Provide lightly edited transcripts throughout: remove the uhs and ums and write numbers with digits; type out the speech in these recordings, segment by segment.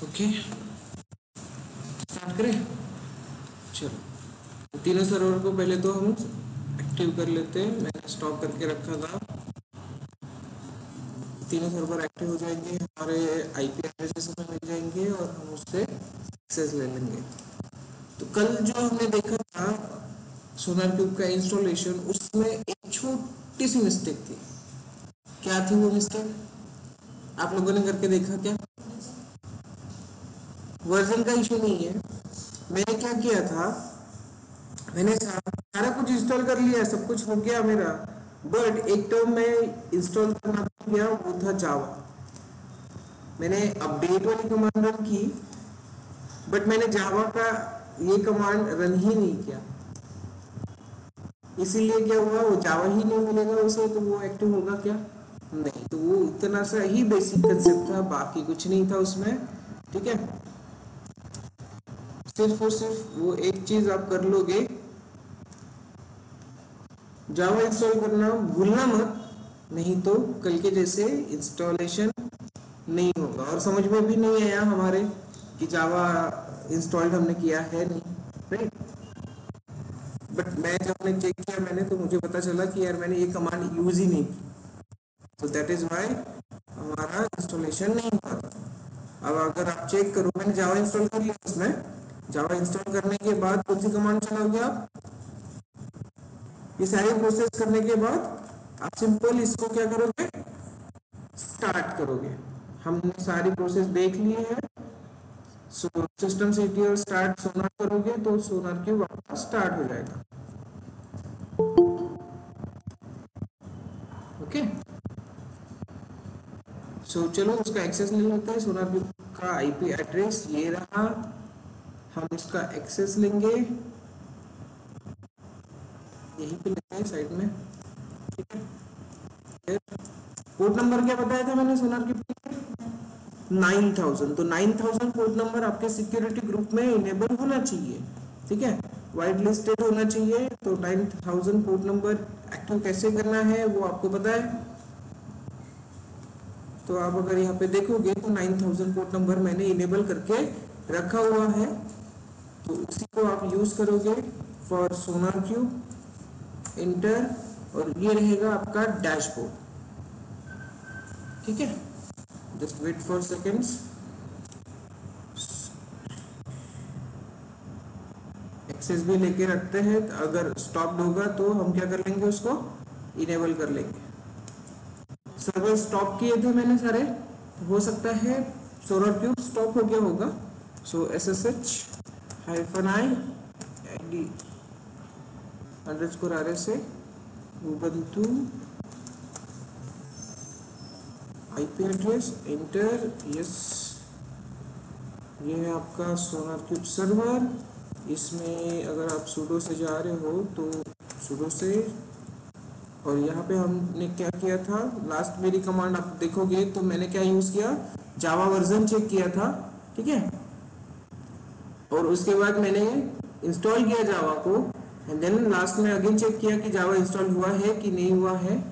Okay, start करें। चलो, तीनों सर्वर को पहले तो हम एक्टिव कर लेते हैं। मैंने स्टॉप करके रखा था। तीनों सर्वर एक्टिव हो जाएंगे, हमारे आईपी एड्रेसेस हमें मिल जाएंगे और हम उससे एक्सेस ले लेंगे। तो कल जो हमने देखा था सोनार क्यूब का इंस्टॉलेशन, उसमें एक छोटी सी मिस्टेक थी। क्या थी वो मिस्टेक? आप लोगों ने करके देखा क्या? वर्जन का इशू नहीं है। मैंने क्या किया था, मैंने सारा कुछ इंस्टॉल कर लिया, सब कुछ हो गया मेरा, बट एक तो मैं इंस्टॉल करना भूल गया, वो था जावा। मैंने अपडेट वाली कमांड रन की, बट मैंने जावा का ये कमांड रन ही नहीं किया। इसीलिए क्या हुआ, वो जावा ही नहीं मिलेगा उसे, तो वो एक्टिव होगा क्या? नहीं। तो वो इतना सा ही बेसिक कंसेप्ट था, बाकी कुछ नहीं था उसमें। ठीक है, सिर्फ और सिर्फ वो एक चीज आप कर लोगे, जावा इंस्टॉल करना भूलना मत, नहीं तो कल के जैसे इंस्टॉलेशन नहीं होगा और समझ में भी नहीं आया हमारे कि जावा इंस्टॉल्ड हमने किया है नहीं, राइट। बट मैं जब मैंने चेक किया मैंने, तो मुझे पता चला कि यार मैंने ये कमांड यूज ही नहीं की, तो दैट इज वाई हमारा इंस्टॉलेशन नहीं हुआ था। अब अगर आप चेक करो, मैंने जावा इंस्टॉल कर लिया, उसमें जावा इंस्टॉल करने के बाद कौन सी कमांड चलाओगे आप? ये सारी प्रोसेस करने के बाद आप सिंपल इसको क्या करोगे, स्टार्ट करोगे। हमने सारी प्रोसेस देख ली है। सो सिस्टम सीटी और स्टार्ट सोनार करोगे तो सोनार क्यूब आपका स्टार्ट हो जाएगा। ओके, सो चलो उसका एक्सेस ले लेते हैं। सोनार क्यूब का आईपी एड्रेस ये रहा, हम इसका एक्सेस लेंगे, यहीं पे लेते हैं साइड में। ठीक है, पोर्ट नंबर क्या बताया था मैंने सोनार क्यूब 9000, तो 9000 पोर्ट नंबर आपके सिक्योरिटी ग्रुप में इनेबल होना चाहिए। ठीक है, वाइट लिस्टेड होना चाहिए। तो 9000 पोर्ट नंबर एक्टिव कैसे करना है वो आपको पता है। तो आप अगर यहाँ पे देखोगे तो 9000 पोर्ट नंबर मैंने इनेबल करके रखा हुआ है, तो उसी को आप यूज करोगे फॉर सोनार क्यूब इंटर, और ये रहेगा आपका डैशबोर्ड। ठीक है, just wait for seconds. Access भी लेके रखते हैं, अगर स्टॉप होगा तो हम क्या कर लेंगे, उसको इनेबल कर लेंगे। सर्वर स्टॉप किए थे मैंने सारे, हो सकता है सोलर क्यूब स्टॉप हो गया होगा। सो SSH-i _RSA ubuntu IP address inter, yes, ये है आपका सोनार क्यूब सर्वर। इसमें अगर आप sudo से जा रहे हो तो sudo से, और यहाँ पे हमने क्या किया था, लास्ट मेरी कमांड आप देखोगे तो मैंने क्या यूज किया, जावा वर्जन चेक किया था। ठीक है, और उसके बाद मैंने इंस्टॉल किया जावा को, एंड देन लास्ट में अगेन चेक किया कि जावा इंस्टॉल हुआ है कि नहीं हुआ है।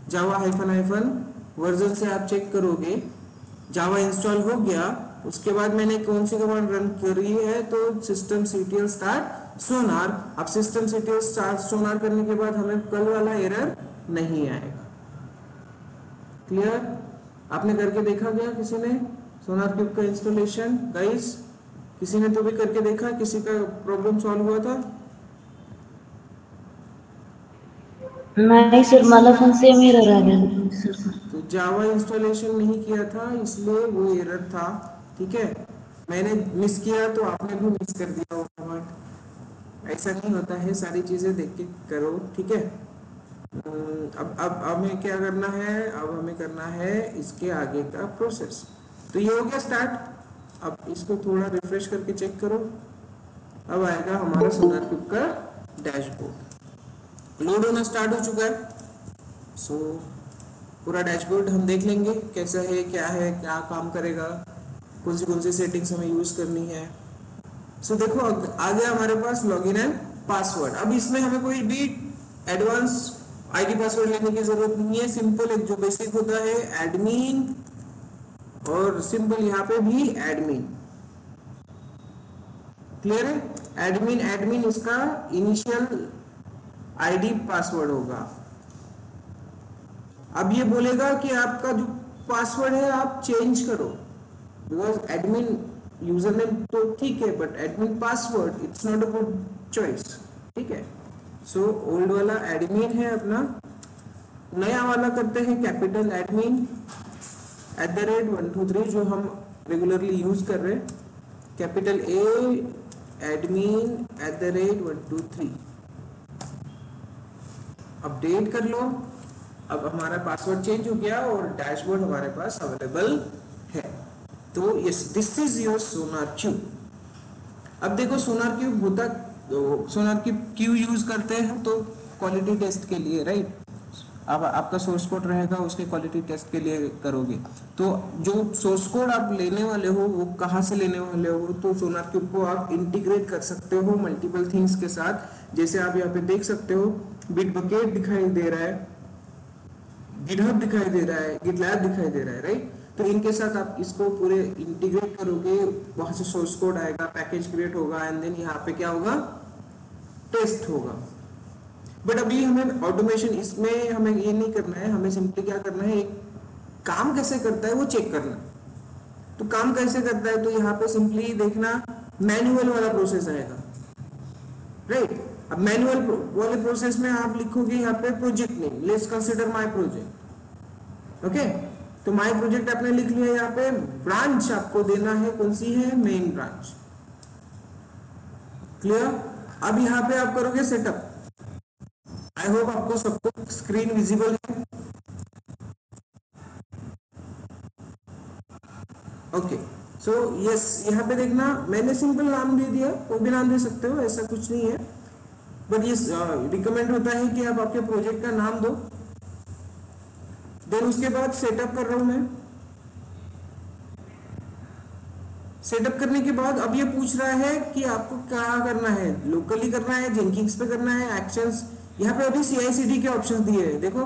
जावा हाइफन वर्जन से आप चेक करोगे, जावा इंस्टॉल हो गया। उसके बाद मैंने कौन सी कमांड रन करी है, तो सिस्टम सीटीएल स्टार्ट सोनार। अब सिस्टम सीटीएल स्टार्ट सोनार करने के बाद हमें कल वाला एरर नहीं आएगा। क्लियर? आपने करके देखा क्या किसी ने सोनार क्यूब का इंस्टॉलेशन? गाइस, किसी ने तो भी करके देखा, किसी का प्रॉब्लम सॉल्व हुआ था? नहीं सर, माला फोन से मेरा रह गया। तो जावा इंस्टॉलेशन नहीं किया था इसलिए वो एरर था। ठीक है, मैंने मिस किया तो आपने भी मिस कर दिया वो कमांड। ऐसा नहीं होता है, सारी चीजें देख के करो। ठीक है, अब हमें क्या करना है, अब हमें करना है इसके आगे का प्रोसेस। तो ये हो गया स्टार्ट। अब इसको थोड़ा रिफ्रेश करके चेक करो, अब आएगा हमारा सोनार क्यूब का डैशबोर्ड। लोड होना स्टार्ट हो चुका है। सो पूरा डैशबोर्ड हम देख लेंगे कैसा है, क्या काम करेगा, कौन सी सेटिंग्स हमें यूज करनी है। सो देखो आ गया हमारे पास लॉगिन एंड पासवर्ड। अब इसमें हमें कोई भी एडवांस आईडी पासवर्ड लेने की जरूरत नहीं है। सिंपल एक जो बेसिक होता है एडमिन, और सिंपल यहाँ पे भी एडमिन। क्लियर है? एडमिन एडमिन इसका इनिशियल आईडी पासवर्ड होगा। अब ये बोलेगा कि आपका जो पासवर्ड है आप चेंज करो, बिकॉज एडमिन यूजर नेम तो ठीक है but admin password it's not a good choice. ठीक है, सो ओल्ड वाला एडमिन है अपना, नया वाला करते हैं कैपिटल एडमिन @123 जो हम रेगुलरली यूज कर रहे हैं, कैपिटल ए एडमिन @123। अपडेट कर लो। अब हमारा पासवर्ड चेंज हो गया और डैशबोर्ड हमारे पास अवेलेबल है। तो yes, this is your Sonar cube. अब देखो सोनार क्यूब होता, सोनार क्यूब क्यों यूज करते हैं? तो क्वालिटी टेस्ट के लिए, राइट? अब आपका सोर्स कोड रहेगा उसके क्वालिटी टेस्ट के लिए करोगे। तो जो सोर्स कोड आप लेने वाले हो वो कहाँ से लेने वाले हो? तो सोनार क्यूब को आप इंटीग्रेट कर सकते हो मल्टीपल थिंग्स के साथ। जैसे आप यहाँ पे देख सकते हो बिटबकेट दिखाई दे रहा है, गिटहब दिखाई दे रहा है, गिटलैब दिखाई दे रहा है, राइट? तो इनके साथ आप इसको पूरे इंटीग्रेट करोगे, वहां से सोर्स कोड आएगा, पैकेज क्रिएट होगा एंड देन यहाँ पे क्या होगा? टेस्ट होगा। बट अभी हमें ऑटोमेशन इसमें हमें ये नहीं करना है, हमें सिंपली क्या करना है, एक काम कैसे करता है वो चेक करना। तो काम कैसे करता है? तो यहाँ पे सिंपली देखना मैनुअल वाला प्रोसेस आएगा, राइट? अब मैनुअल वाले प्रोसेस में आप लिखोगे यहाँ पे project name, let's consider my project. Okay, तो माय प्रोजेक्ट आपने लिख लिया। यहाँ पे ब्रांच आपको देना है, कौन सी है? Main branch. क्लियर? अब यहाँ पे आप करोगे सेटअप। आई होप आपको सबको स्क्रीन विजिबल है। ओके, सो यस, यहाँ पे देखना मैंने सिंपल नाम दे दिया, कोई भी नाम दे सकते हो, ऐसा कुछ नहीं है। बट ये रिकमेंड होता है कि आप आपके प्रोजेक्ट का नाम दो। देन उसके बाद सेटअप कर रहा हूं मैं। सेटअप करने के बाद अब ये पूछ रहा है कि आपको क्या करना है, लोकली करना है, जेनकिंस पे करना है, एक्शंस। यहाँ पे अभी CI/CD के ऑप्शंस दिए हैं, देखो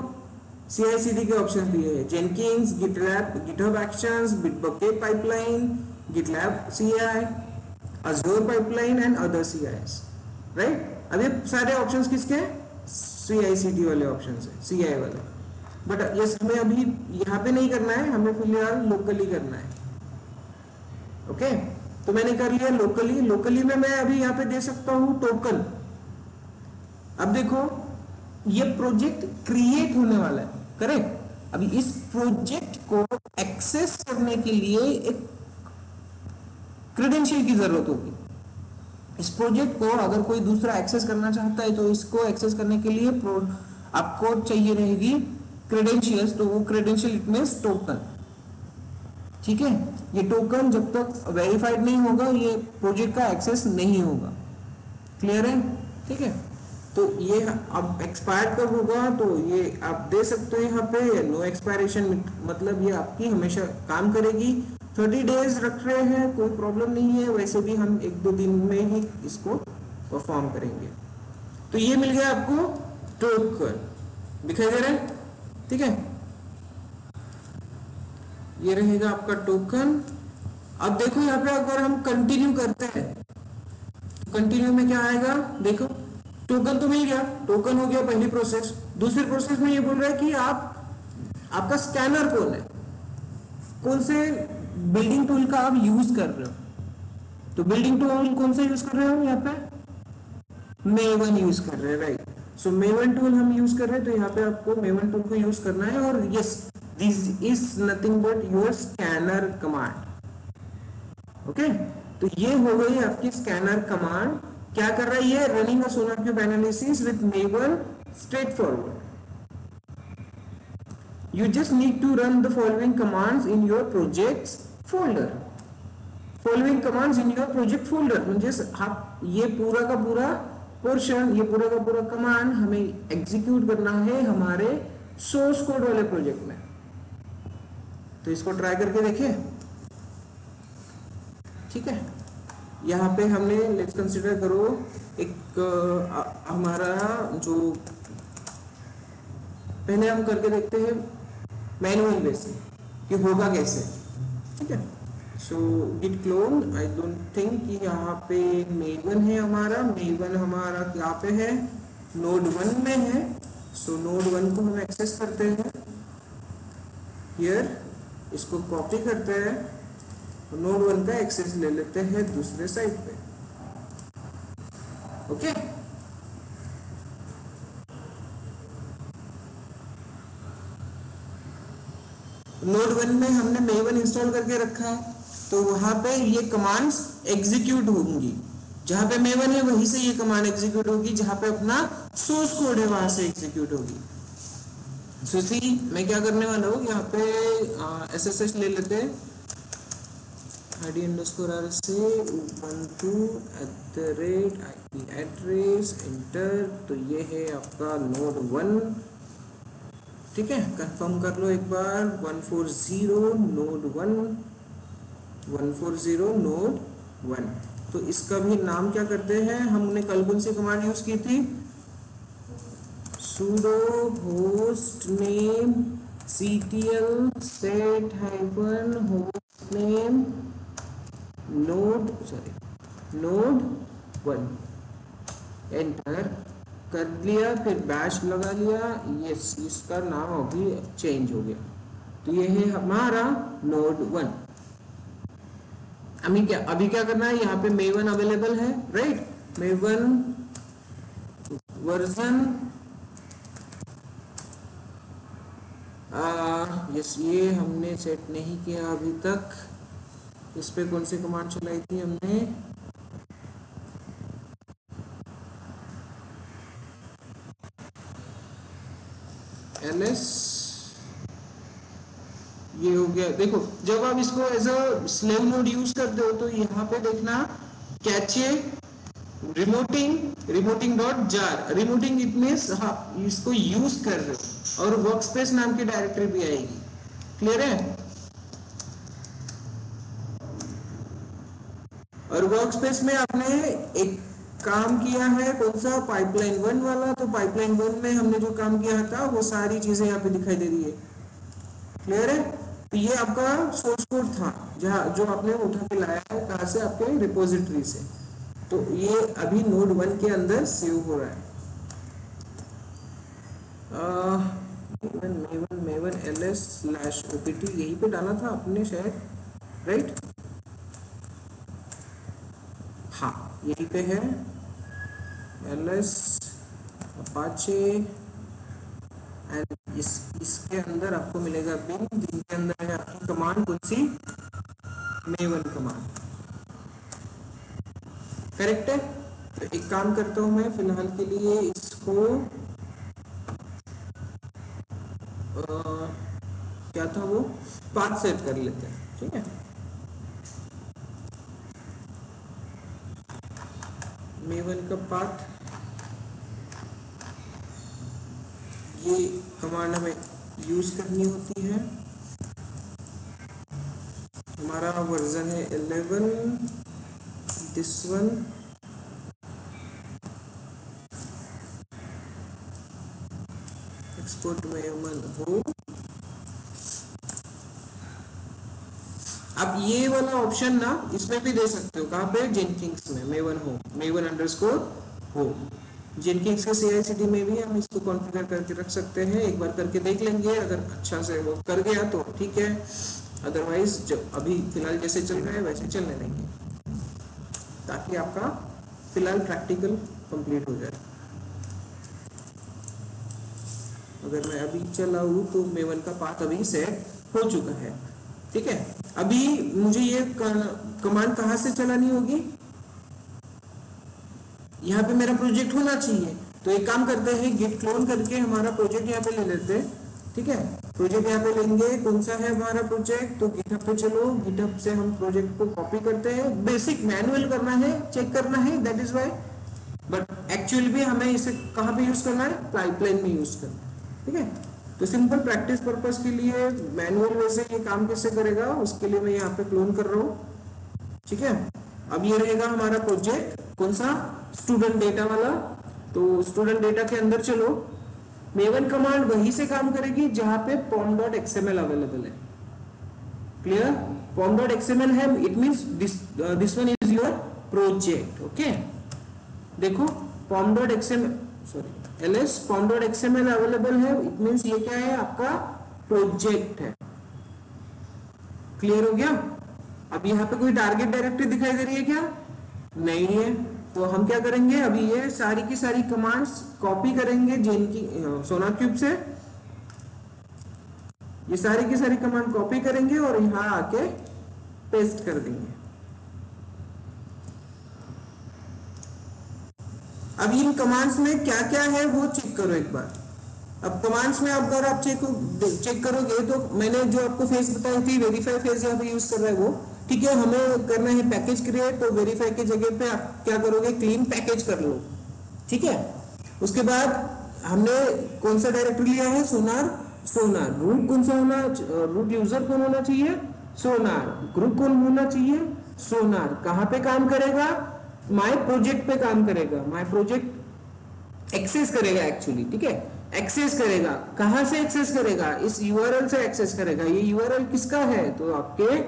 CI/CD के ऑप्शंस दिए हैं, Jenkins, GitLab, GitHub actions, Bitbucket pipeline, GitLab CI, Azure pipeline and other CIs, right? अब ये सारे ऑप्शंस किसके हैं? CI/CD वाले ऑप्शंस है, CI वाले। बट यस, हमें अभी यहाँ पे नहीं करना है, हमें फिलहाल लोकली करना है। ओके, तो मैंने कर लिया लोकली। लोकली में मैं अभी यहाँ पे दे सकता हूँ टोकन। अब देखो ये प्रोजेक्ट क्रिएट होने वाला है, करेक्ट? अभी इस प्रोजेक्ट को एक्सेस करने के लिए एक क्रेडेंशियल की जरूरत होगी। इस प्रोजेक्ट को अगर कोई दूसरा एक्सेस करना चाहता है तो इसको एक्सेस करने के लिए आपको चाहिए रहेगी क्रेडेंशियल्स। तो वो क्रेडेंशियल इट मींस टोकन। ठीक है, ये टोकन जब तक वेरीफाइड नहीं होगा ये प्रोजेक्ट का एक्सेस नहीं होगा। क्लियर है? ठीक है, तो ये अब एक्सपायर कब होगा तो ये आप दे सकते हो यहाँ पे नो एक्सपायरेशन, मतलब ये आपकी हमेशा काम करेगी। 30 डेज रख रहे हैं, कोई प्रॉब्लम नहीं है, वैसे भी हम 1-2 दिन में ही इसको परफॉर्म करेंगे। तो ये मिल गया आपको टोकन, दिखाई दे रहा है? ठीक है, ये रहेगा आपका टोकन। अब देखो यहाँ पे अगर हम कंटिन्यू करते हैं तो कंटिन्यू में क्या आएगा? देखो टोकन तो मिल गया, टोकन हो गया पहली प्रोसेस। दूसरी प्रोसेस में ये बोल रहा है कि आपका स्कैनर कौन है, कौन से बिल्डिंग टूल का आप यूज कर रहे हो। तो बिल्डिंग टूल कौन सा यूज कर रहे हो? यहाँ पे मेवन यूज कर रहे हैं, राइट? सो मेवन टूल हम यूज कर रहे हैं, तो यहाँ पे आपको मेवन टूल को यूज करना है। और yes, this is nothing but your scanner command. Okay, तो ये हो गई आपकी स्कैनर कमांड। क्या कर रहा है ये? Running a Sonar cube analysis with maven straight forward. You just need to run the following commands in your projects folder. Following commands in your project folder म्हणजे आप ये पूरा का पूरा पोर्शन, ये पूरा का पूरा कमांड हमें एग्जीक्यूट करना है हमारे सोर्स कोड वाले प्रोजेक्ट में। तो इसको ट्राई करके देखें। ठीक है, यहाँ पे हमने लेट्स कंसीडर करो एक हमारा जो पहले हम करके देखते हैं मैनुअल बेसिस कि होगा कैसे। ठीक है, so git clone, I don't think कि यहाँ पे मेवन है हमारा, मेवन हमारा यहाँ पे है, नोड 1 में है। सो नोड 1 को हम एक्सेस करते हैं हियर, इसको कॉपी करते हैं, नोड 1 का एक्सेस ले लेते हैं दूसरे साइड पे। ओके नोड 1 में हमने मेवन इंस्टॉल करके रखा है, तो वहां पे ये कमांड्स एग्जीक्यूट होंगी, जहां पे मेवन है वहीं से ये कमांड एग्जीक्यूट होगी, जहां पे अपना सोर्स कोड है वहां से एग्जीक्यूट होगी। सो सी मैं क्या करने वाला हूँ, यहाँ पे एसएसएच ले लेते हैं, id_r से ubuntu@ip एड्रेस एंटर। तो ये है आपका नोड 1, ठीक है, कंफर्म कर लो एक बार, 140 नोड 1, 140 नोड 1। तो इसका भी नाम क्या करते हैं, हमने कल कौन सी कमांड यूज की थी, sudo host name ctl set -hostname node 1 enter कर लिया, फिर बैश लगा लिया, यस इसका नाम अभी चेंज हो गया। तो ये है हमारा नोड 1। अभी क्या करना है, यहाँ पे मेवन अवेलेबल है, राइट, मेवन वर्जन यस ये हमने सेट नहीं किया अभी तक। इस पे कौन सी कमांड चलाई थी हमने, ls, ये हो गया। देखो जब आप इसको as a slave node use करते हो तो यहाँ पे देखना cache remoting dot jar, remoting it means इसको यूज कर रहे हो, और वर्कस्पेस नाम की डायरेक्टरी भी आएगी, क्लियर है। और वर्कस्पेस में आपने एक काम किया है, कौन सा, पाइपलाइन 1 वाला। तो पाइपलाइन 1 में हमने जो काम किया था वो सारी चीजें यहाँ पे दिखाई दे रही है, क्लियर है। तो ये आपका सोर्स कोड था जहाँ जो आपने उठा के लाया है, कहाँ से, आपके रिपोजिटरी से। तो ये अभी नोड 1 के अंदर सेव हो रहा है। मेवन ls/opt यहीं पे डाला था आपने शायद, राइट, हाँ यहीं पे है, ls अपाचे एंड इसके अंदर आपको मिलेगा बिन, जिनके अंदर है आपकी कमांड कौन सी, मेवन कमांड, करेक्ट है। तो एक काम करता हूं मैं फिलहाल के लिए इसको क्या था वो, पाथ सेट कर लेते हैं, ठीक है। मेवन का पाथ, ये कमांड हमें यूज करनी होती है। हमारा वर्जन है 11, दिस वन, एक्सपोर्ट मेवन हो। आप ये वाला ऑप्शन ना इसमें भी दे सकते हो, कहाँ पे, जेनकिंग्स में, मेवन हो, मेवन अंडरस्कोर हो, जेनकिंग्स के CI/CD में भी हम इसको कॉन्फ़िगर करके रख सकते हैं। एक बार करके देख लेंगे, अगर अच्छा से वो कर गया तो ठीक है, अदरवाइज जब अभी फिलहाल जैसे चल रहा है वैसे चलने देंगे, ताकि आपका फिलहाल प्रैक्टिकल कंप्लीट हो जाए। अगर मैं अभी चलाऊँ तो मेवन का पाथ अभी सेट हो चुका है, ठीक है। अभी मुझे ये कमांड कहाँ से चलानी होगी, यहाँ पे मेरा प्रोजेक्ट होना चाहिए। तो एक काम करते हैं, गिट क्लोन करके हमारा प्रोजेक्ट यहाँ पे ले लेते हैं, ठीक है। प्रोजेक्ट यहाँ पे लेंगे, कौन सा है हमारा प्रोजेक्ट, तो गिटहब पे चलो, गिटहब से हम प्रोजेक्ट को कॉपी करते हैं। बेसिक मैनुअल करना है, चेक करना है, that is why, but actually भी हमें इसे कहाँ पे यूज करना है, पाइपलाइन में यूज करना है, ठीक है। तो सिंपल प्रैक्टिस पर्पस के लिए मैनुअल वैसे ये काम कैसे करेगा उसके लिए मैं यहाँ पे क्लोन कर रहा हूँ, ठीक है। अब ये रहेगा हमारा प्रोजेक्ट, कौन सा, स्टूडेंट डेटा वाला। तो स्टूडेंट डेटा के अंदर चलो, मेवन कमांड वहीं से काम करेगी जहां पे pom.xml अवेलेबल है, क्लियर? pom.xml है, it means this one is your project. Okay, देखो pom.xml sorry ls pom.xml available है, इट मींस ये क्या है, आपका प्रोजेक्ट है. क्लियर हो गया? अब यहाँ पे कोई टारगेट डायरेक्टरी दिखाई दे रही है क्या? नहीं है. तो हम क्या करेंगे, अभी ये सारी की सारी कमांड्स कॉपी करेंगे जिनकी सोनार क्यूब से, ये सारी की सारी कमांड कॉपी करेंगे और यहाँ आके पेस्ट कर देंगे. अब इन कमांड्स में क्या क्या है वो चेक करो एक बार. अब कमांड्स में अगर आप चेक करोगे तो मैंने जो आपको फेज बताई थी, वेरीफाई फेज यहाँ पे यूज कर रहा है वो, ठीक है. हमें करना है पैकेज क्रिएट, तो वेरीफाई की जगह पे आप क्या करोगे, क्लीन पैकेज कर लो. ठीक है. उसके बाद हमने कौन सा डायरेक्टरी लिया है, सोनार. सोनार रूट कौन सा होना, रूट यूजर कौन होना चाहिए, सोनार. ग्रुप कौन होना चाहिए, सोनार. कहाँ पे काम करेगा, माय प्रोजेक्ट पे काम करेगा. माय प्रोजेक्ट एक्सेस करेगा एक्चुअली. ठीक है, एक्सेस करेगा. कहां से एक्सेस करेगा, इस यूआरएल से एक्सेस करेगा. ये यूआरएल किसका है, तो आपके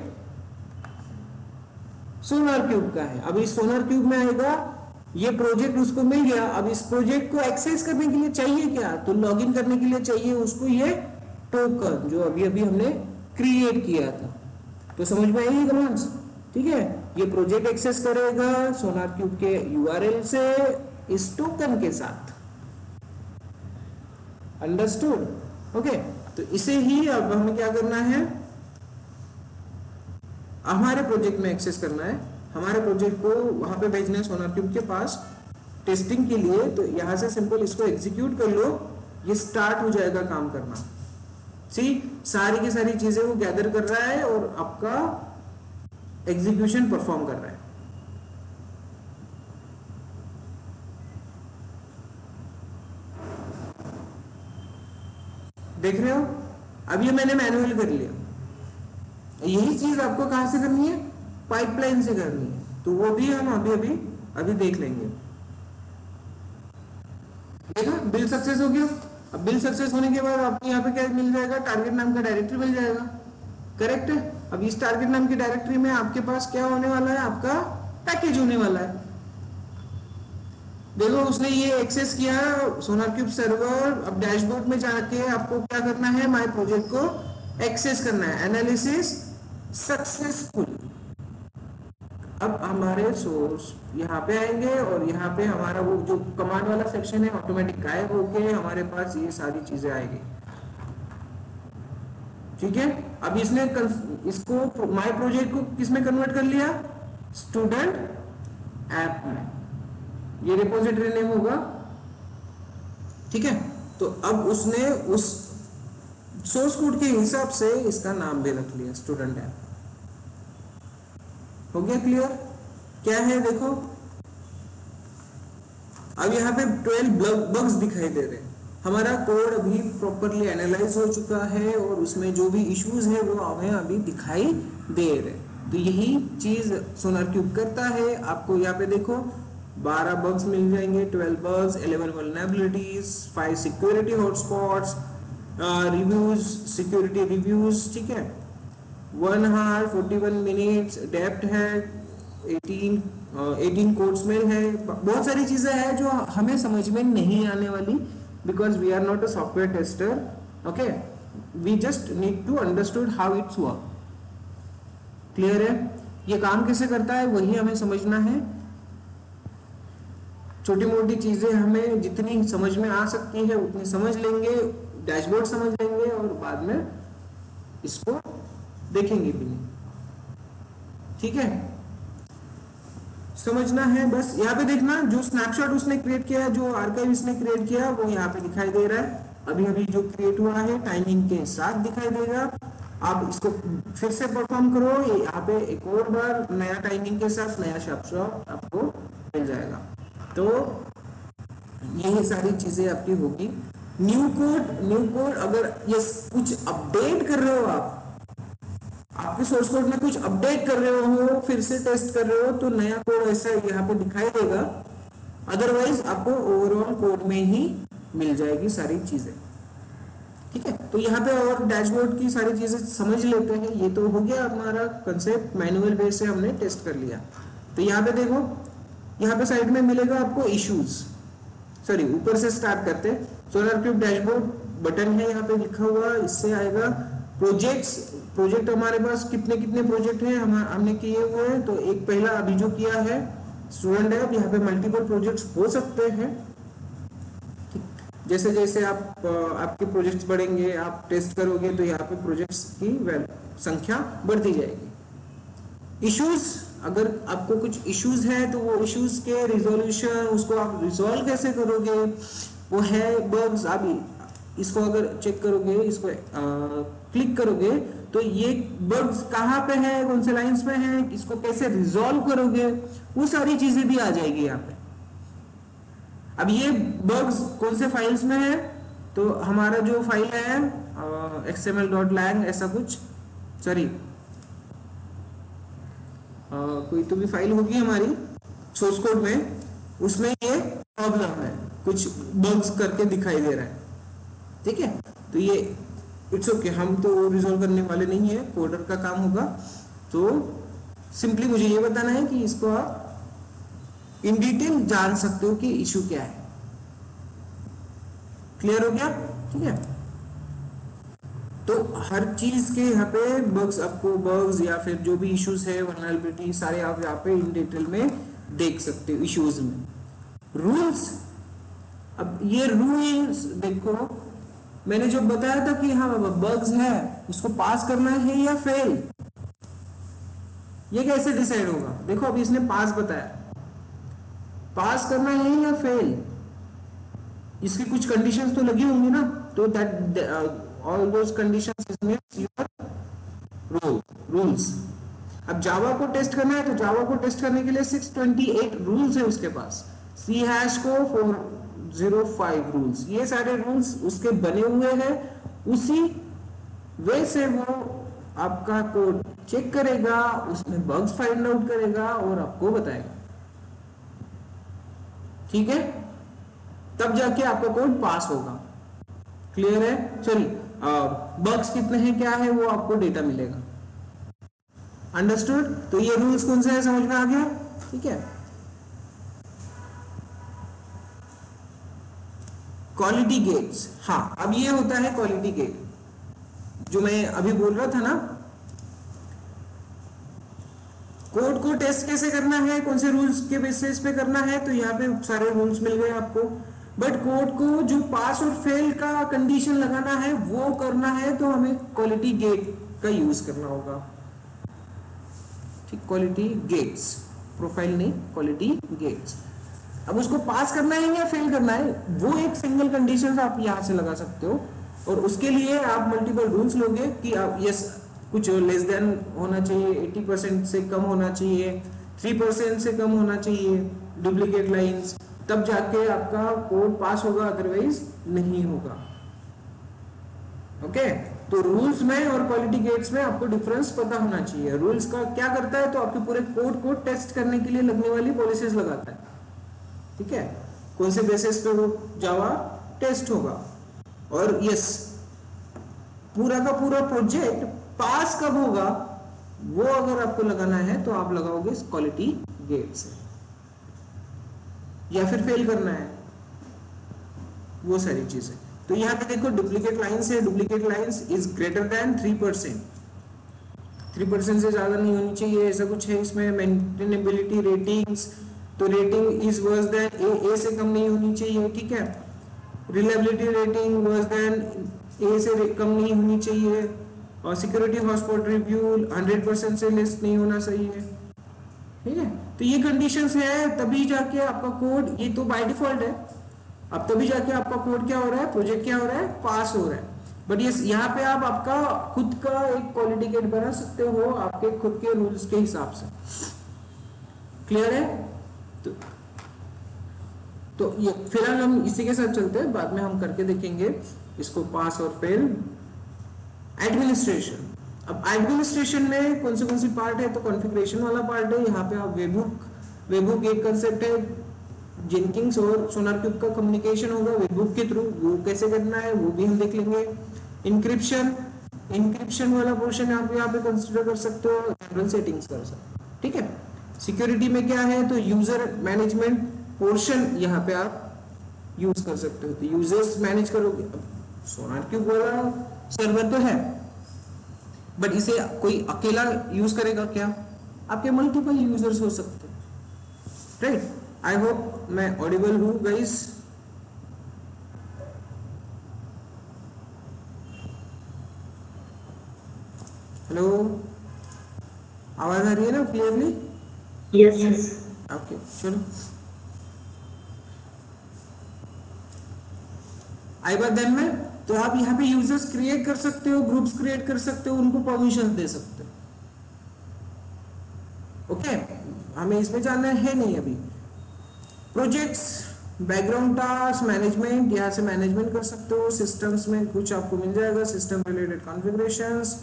सोनार क्यूब का है. अब इस सोनार क्यूब में आएगा, ये प्रोजेक्ट उसको मिल गया. अब इस प्रोजेक्ट को एक्सेस करने के लिए चाहिए क्या, तो लॉगिन करने के लिए चाहिए उसको ये टोकन जो अभी अभी हमने क्रिएट किया था. तो समझ में आई कमांड्स? ठीक है, ये प्रोजेक्ट एक्सेस करेगा सोनार क्यूब के यूआरएल से इस टोकन के साथ. अंडरस्टूड? ओके, तो इसे ही अब हमें क्या करना है, हमारे प्रोजेक्ट में एक्सेस करना है. हमारे प्रोजेक्ट को वहां पे भेजना है सोनार क्यूब के पास टेस्टिंग के लिए. तो यहां से सिंपल इसको एग्जीक्यूट कर लो, ये स्टार्ट हो जाएगा काम करना. सी, सारी की सारी चीजें वो गैदर कर रहा है और आपका एग्जीक्यूशन परफॉर्म कर रहा है. देख रहे हो? अब ये मैंने मैनुअल कर लिया. यही चीज आपको कहां से करनी है, पाइपलाइन से करनी है. तो वो भी हम अभी देख लेंगे. देखा, बिल सक्सेस हो गया. अब बिल सक्सेस होने के बाद आपको यहाँ पे क्या मिल जाएगा, टारगेट नाम का डायरेक्टरी मिल जाएगा. करेक्ट है. अब इस टारगेट नाम की डायरेक्टरी में आपके पास क्या होने वाला है, आपका पैकेज होने वाला है. देखो, उसने ये एक्सेस किया सोनार क्यूब सर्वर. अब डैशबोर्ड में जाके आपको क्या करना है, माय प्रोजेक्ट को एक्सेस करना है. Analysis successful. अब हमारे सोर्स यहाँ पे आएंगे और यहाँ पे हमारा वो जो कमांड वाला सेक्शन है ऑटोमेटिक गायब होके हमारे पास ये सारी चीजें आएगी. ठीक है. अब इसने इसको माय प्रोजेक्ट को किस में कन्वर्ट कर लिया, स्टूडेंट ऐप में. ये रिपोजिटरी नेम होगा. ठीक है. तो अब उसने उस सोर्स कोड के हिसाब से इसका नाम भी रख लिया, स्टूडेंट ऐप. हो गया क्लियर? क्या है देखो, अब यहाँ पे 12 बग्स दिखाई दे रहे हैं. हमारा कोड अभी प्रॉपरली एनालाइज हो चुका है और उसमें जो भी इश्यूज है वो हमें अभी दिखाई दे रहे. तो यही चीज सोनार क्यूब करता है. आपको यहाँ पे देखो 12 बग्स मिल जाएंगे, 12 bugs, 11 vulnerabilities, 5 security hotspots, reviews, security reviews. ठीक है. 1 आवर 41 मिनट्स डेप्थ है, 18 कोड स्मेल है. बहुत सारी चीजें हैं जो हमें समझ में नहीं आने वाली, because we are not a software tester. Okay, we just need to understood how it's work. Clear है? ये काम कैसे करता है वही हमें समझना है. छोटी मोटी चीजें हमें जितनी समझ में आ सकती है उतनी समझ लेंगे, डैशबोर्ड समझ लेंगे और बाद में इसको देखेंगे भी नहीं. ठीक है, समझना है बस. यहाँ पे देखना, जो स्नैपशॉट उसने क्रिएट किया, जो आर्काइव इसने क्रिएट किया वो यहाँ पे दिखाई दे रहा है. अभी अभी जो क्रिएट हुआ है टाइमिंग के साथ दिखाई देगा. आप इसको फिर से परफॉर्म करो, यहाँ पे एक और बार नया टाइमिंग के साथ नया स्नैपशॉट आपको मिल जाएगा. तो यही सारी चीजें आपकी होगी. न्यू कोड अगर ये कुछ अपडेट कर रहे हो, आपके सोर्स कोड में कुछ अपडेट कर रहे हो, फिर से टेस्ट कर रहे हो, तो नया कोड ऐसा यहाँ पे दिखाई देगा. अदरवाइज आपको ओवरऑल कोड में ही मिल जाएगी सारी चीजें. ठीक है। तो यहाँ पे और डैशबोर्ड की सारी चीजें समझ लेते हैं। ये तो हो गया हमारा कंसेप्ट, मैनुअल बेस से हमने टेस्ट कर लिया। तो यहाँ पे देखो, यहाँ पे साइड में मिलेगा आपको इश्यूज, सॉरी ऊपर से स्टार्ट करते हैं। सोलर क्यूब डैशबोर्ड बटन है यहाँ पे लिखा हुआ, इससे आएगा प्रोजेक्ट्स। प्रोजेक्ट हमारे पास कितने कितने प्रोजेक्ट हैं हमने किए हुए हैं। तो एक पहला अभी जो किया है स्टूडेंट ऐप, यहाँ पे मल्टीपल प्रोजेक्ट्स हो सकते हैं। जैसे जैसे आप आपके प्रोजेक्ट्स बढ़ेंगे, आप टेस्ट करोगे, तो यहाँ पे प्रोजेक्ट्स की संख्या बढ़ती जाएगी। इश्यूज, अगर आपको कुछ इश्यूज है तो वो इश्यूज के रिजोल्यूशन, उसको आप रिजॉल्व कैसे करोगे, वो है बग्स। आप इसको अगर चेक करोगे, इसको क्लिक करोगे, तो ये बग्स कहाँ पे है, कौन से लाइंस पे है, इसको कैसे रिजॉल्व करोगे, वो सारी चीजें भी आ जाएगी यहाँ पे। अब ये बग्स कौन से फाइल्स में है, तो हमारा जो फाइल है xml.lang ऐसा कुछ, सॉरी कोई तो भी फाइल होगी हमारी सोर्स कोड में, उसमें ये प्रॉब्लम है, कुछ बग्स करके दिखाई दे रहा है। ठीक है, तो ये इट्स ओके, हम तो रिजॉल्व करने वाले नहीं है, कोडर का काम होगा। तो सिंपली मुझे ये बताना है कि इसको आप इन डिटेल जान सकते हो कि इशू क्या है। क्लियर हो गया? ठीक है, तो हर चीज के यहाँ पे बग्स, आपको बग्स या फिर जो भी इश्यूज है, वल्नरेबिलिटी, सारे आप यहाँ पे इन डिटेल में देख सकते हो। इश्यूज में रूल्स, अब ये रूल्स देखो, मैंने जो बताया था कि हाँ बग्स है, उसको पास करना है या फेल, ये कैसे डिसाइड होगा? देखो अभी इसने पास बताया, पास करना है या फेल, इसकी कुछ कंडीशंस तो लगी होंगी ना, तो that all those conditions means your rules. अब जावा को टेस्ट करना है, तो जावा को टेस्ट करने के लिए 628 रूल्स है उसके पास, सी हैश को 405 रूल्स, ये सारे रूल्स उसके बने हुए हैं। उसी वे से वो आपका कोड चेक करेगा, उसमें बग्स फाइंड आउट करेगा और आपको बताएगा। ठीक है, तब जाके आपका कोड पास होगा। क्लियर है? चलिए, बग्स कितने हैं, क्या है, वो आपको डेटा मिलेगा। अंडरस्टूड? तो ये रूल्स कौन से है, समझ में आ गया? ठीक है, क्वालिटी गेट्स। हाँ, अब ये होता है क्वालिटी गेट, जो मैं अभी बोल रहा था ना, कोड को टेस्ट कैसे करना है, कौन से रूल्स के बेसिस पे करना है, तो यहाँ पे सारे रूल्स मिल गए आपको। बट कोड को जो पास और फेल का कंडीशन लगाना है, वो करना है, तो हमें क्वालिटी गेट का यूज करना होगा। ठीक, क्वालिटी गेट्स, प्रोफाइल नहीं, क्वालिटी गेट्स। अब उसको पास करना है या फेल करना है, वो एक सिंगल कंडीशन आप यहां से लगा सकते हो, और उसके लिए आप मल्टीपल रूल्स लोगे कि आप यस कुछ लेस देन होना चाहिए, 80% से कम होना चाहिए, 3% से कम होना चाहिए, डुप्लीकेट लाइंस, तब जाके आपका कोड पास होगा, अदरवाइज नहीं होगा। ओके, तो रूल्स में और क्वालिटी गेट्स में आपको डिफरेंस पता होना चाहिए। रूल्स का क्या करता है, तो आपके पूरे कोड को टेस्ट करने के लिए लगने वाली पॉलिसीज लगाता है। ठीक है, कौन से बेसिस पे वो जावा टेस्ट होगा, और यस पूरा का पूरा प्रोजेक्ट पास कब होगा, वो अगर आपको लगाना है तो आप लगाओगे क्वालिटी गेट से, या फिर फेल करना है, वो सारी चीजें। तो यहाँ पे देखो डुप्लीकेट लाइंस है, duplicate lines is greater than 3%, 3% से ज्यादा नहीं होनी चाहिए, ऐसा कुछ है इसमें। मेंटेनेबिलिटी रेटिंग्स, तो रेटिंग इज वर्स देन ए से कम नहीं होनी चाहिए। ठीक है, रिलायबिलिटी रेटिंग वर्स देन ए से कम नहीं होनी चाहिए, और सिक्योरिटी हॉटस्पॉट रिव्यू 100% से लेस नहीं होना चाहिए। ठीक है, तो ये कंडीशंस है, तभी जाके आपका कोड, ये तो बाय डिफॉल्ट है, अब तभी जाके आपका कोड क्या हो रहा है, प्रोजेक्ट क्या हो रहा है, पास हो रहा है। बट ये यहाँ पे आप आपका खुद का एक क्वालिटी गेट बना सकते हो, आपके खुद के रूल्स के हिसाब से। क्लियर है? तो ये फिलहाल हम इसी के साथ चलते हैं, बाद में हम करके देखेंगे इसको पास और फेल। एडमिनिस्ट्रेशन, अब एडमिनिस्ट्रेशन में कौन सी पार्ट है, तो कॉन्फ़िगरेशन वाला पार्ट है। यहाँ पे आप वेबहुक एक कंसेप्ट है, जेनकिंस और सोनार क्यूब का कम्युनिकेशन होगा वेबहुक के थ्रू, वो कैसे करना है वो भी हम देख लेंगे। इंक्रिप्शन, इंक्रिप्शन वाला पोर्शन आप यहाँ पे कंसिडर कर सकते हो, जनरल सेटिंग्स कर सकते हो, ठीक है। सिक्योरिटी में क्या है, तो यूजर मैनेजमेंट पोर्शन यहाँ पे आप यूज कर सकते हो, तो यूजर्स मैनेज करोगे। SonarQube वाला सर्वर तो है, बट इसे कोई अकेला यूज करेगा क्या, आपके मल्टीपल यूजर्स हो सकते हैं, राइट। आई होप मैं ऑडिबल हूँ गाइस। हेलो, आवाज आ रही है ना क्लियरली? यस। ओके चलो, आई बात ध्यान में। तो आप यहाँ पे यूजर्स क्रिएट कर सकते हो, ग्रुप्स क्रिएट कर सकते हो, उनको परमिशन दे सकते हो, ओके। हमें इसमें जानना है नहीं अभी। प्रोजेक्ट्स, बैकग्राउंड टास्क मैनेजमेंट, यहाँ से मैनेजमेंट कर सकते हो। सिस्टम्स में कुछ आपको मिल जाएगा, system related configurations,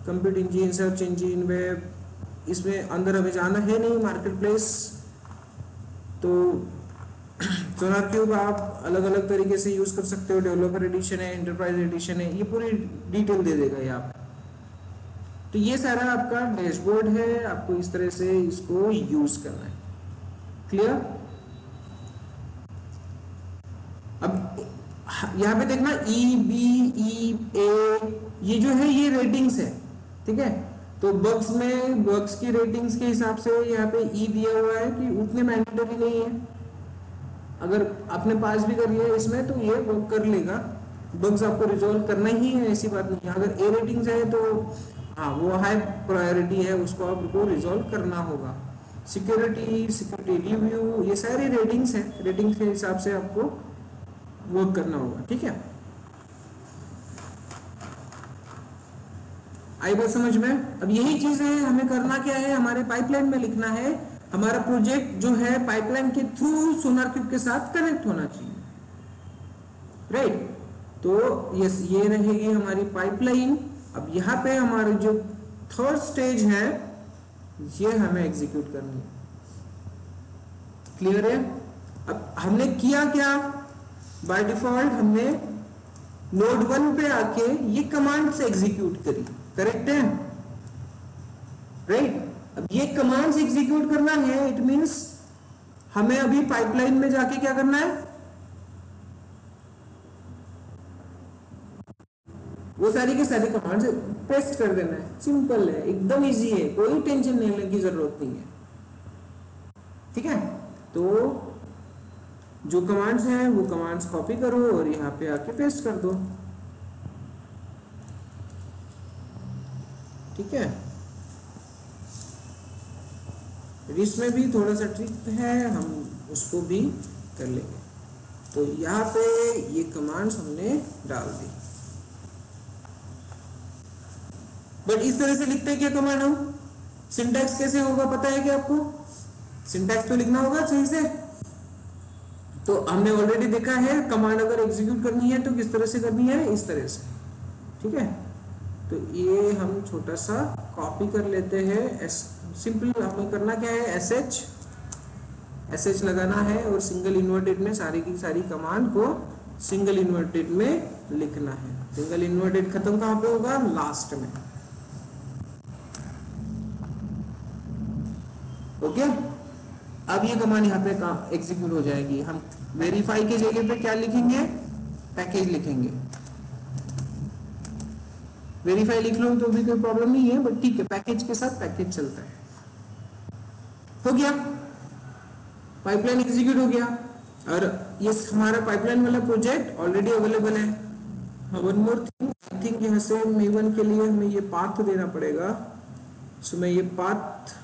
compute engine, search engine, web, इसमें अंदर हमें जाना है नहीं। मार्केट प्लेस, तो SonarQube आप अलग अलग तरीके से यूज कर सकते हो, डेवलपर एडिशन है, एंटरप्राइज एडिशन है, ये पूरी डिटेल दे देगा ये आप। तो ये सारा आपका डैशबोर्ड है, आपको इस तरह से इसको यूज करना है, क्लियर। अब यहाँ पे देखना ई, बी, ई, ए, ये जो है ये रेटिंग्स है, ठीक है। तो बग्स में बग्स की रेटिंग्स के हिसाब से यहाँ पे ई दिया हुआ है कि उतने मैंडेटरी नहीं है, अगर आपने पास भी कर लिया इसमें तो ये वर्क कर लेगा। बग्स आपको रिजॉल्व करना ही है, ऐसी बात नहीं है। अगर ए रेटिंग्स है तो हाँ वो हाई प्रायोरिटी है, उसको आपको रिजॉल्व करना होगा। सिक्योरिटी, सिक्योरिटी रिव्यू, ये सारी रेटिंग्स है, रेटिंग्स के हिसाब से आपको वर्क करना होगा, ठीक है। आई बात समझ में? अब यही चीज है, हमें करना क्या है, हमारे पाइपलाइन में लिखना है, हमारा प्रोजेक्ट जो है पाइपलाइन के थ्रू SonarQube के साथ कनेक्ट होना चाहिए, राइट। तो यस, ये रहेगी हमारी पाइपलाइन। अब यहाँ पे हमारी जो थर्ड स्टेज है ये हमें एग्जीक्यूट करनी है, क्लियर है। अब हमने किया क्या, बाय डिफॉल्ट हमने नोड 1 पे आके ये कमांड से एग्जीक्यूट करी, करेक्ट है, राइट। अब ये कमांड्स एग्जीक्यूट करना है, इट मींस हमें अभी पाइपलाइन में जाके क्या करना है, वो सारी के सारी कमांड्स पेस्ट कर देना है। सिंपल है, एकदम इजी है, कोई टेंशन लेने की जरूरत नहीं है, ठीक है। तो जो कमांड्स हैं वो कमांड्स कॉपी करो और यहाँ पे आके पेस्ट कर दो, ठीक है। इसमें भी थोड़ा सा ट्रिक है, हम उसको भी कर लेंगे। तो यहाँ पे ये कमांड्स हमने डाल दी, बट इस तरह से लिखते हैं क्या कमांड हम, सिंटैक्स कैसे होगा पता है क्या आपको, सिंटैक्स तो लिखना होगा सही से। तो हमने ऑलरेडी देखा है कमांड अगर एग्जीक्यूट करनी है तो किस तरह से करनी है, इस तरह से, ठीक है। तो ये हम छोटा सा कॉपी कर लेते हैं। सिंपल हमें करना क्या है, एसएच लगाना है और सिंगल इन्वर्टेड में सारी की सारी कमांड को सिंगल इन्वर्टेड में लिखना है। सिंगल इन्वर्टेड खत्म कहाँ पे होगा, लास्ट में, ओके। अब ये कमांड यहाँ पे एग्जीक्यूट हो जाएगी। हम वेरीफाई के जगह पे क्या लिखेंगे, पैकेज लिखेंगे। वेरीफाई लिख लो तो भी कोई प्रॉब्लम नहीं है, बट ठीक है, पैकेज के साथ पैकेज चलता है। हो गया, पाइपलाइन एग्जीक्यूट हो गया और ये हमारा पाइपलाइन वाला प्रोजेक्ट ऑलरेडी अवेलेबल है। One more thing, I think यहाँ से मेवन के लिए हमें ये पाथ देना पड़ेगा। सो मैं ये पाथ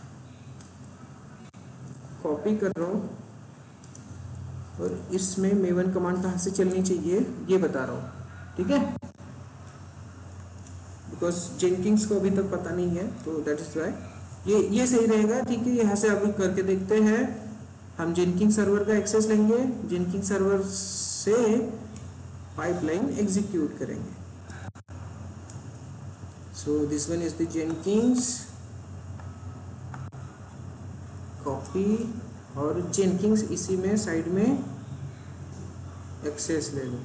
कॉपी कर रहा हूँ और इसमें मेवन कमांड कहाँ से चलनी चाहिए ये बता रहा हूँ, ठीक है। बिकॉज जेनकिंग्स को अभी तक पता नहीं है, तो दैट इज वाई ये सही रहेगा, ठीक है। यहाँ से अभी करके देखते हैं। हम जेनकिंग सर्वर का एक्सेस लेंगे, जेनकिंग सर्वर से पाइपलाइन एग्जीक्यूट करेंगे। So this one is the Jenkins, copy, और जेनकिंग्स इसी में साइड में एक्सेस ले लो।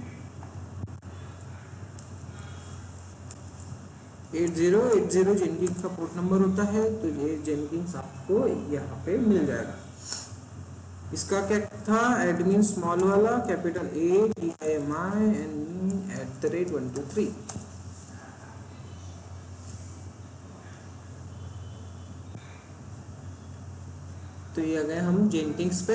8080 जेनकिंस का पोर्ट नंबर होता है, तो ये जेनकिंस आपको यहाँ पे मिल जाएगा। इसका क्या था, एडमिन स्मॉल वाला कैपिटल ADIMI@123। तो ये आ गए हम जेनकिंस पे।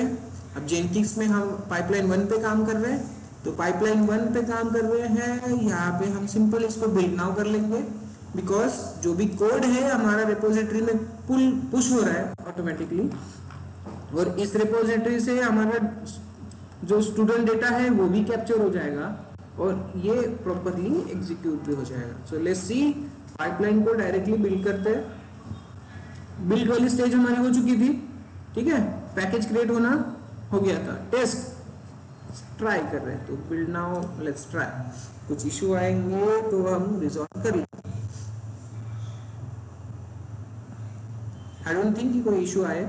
अब जेनकिंस में हम पाइपलाइन 1 पे काम कर रहे हैं, तो पाइपलाइन 1 पे काम कर रहे हैं, यहाँ पे हम सिंपल इसको बिल्ड नाउ कर लेंगे, बिकॉज जो भी कोड है हमारा रिपोजिटरी में पुश हो रहा है ऑटोमेटिकली, और इस रिपोजिटरी से हमारा जो स्टूडेंट डेटा है वो भी कैप्चर हो जाएगा और ये प्रॉपरली एग्जीक्यूट भी हो जाएगा। सो लेट्स सी, पाइपलाइन को डायरेक्टली बिल्ड करते हैं। बिल्ड वाली स्टेज हमारी हो चुकी थी, ठीक है, पैकेज क्रिएट होना हो गया था, टेस्ट ट्राई कर रहे हैं, तो बिल्ड नाउ लेट्स ट्राई। कुछ इशू आएंगे तो हम रिजॉल्व कर लेंगे। आई डोंट थिंक कि कोई इशू आए।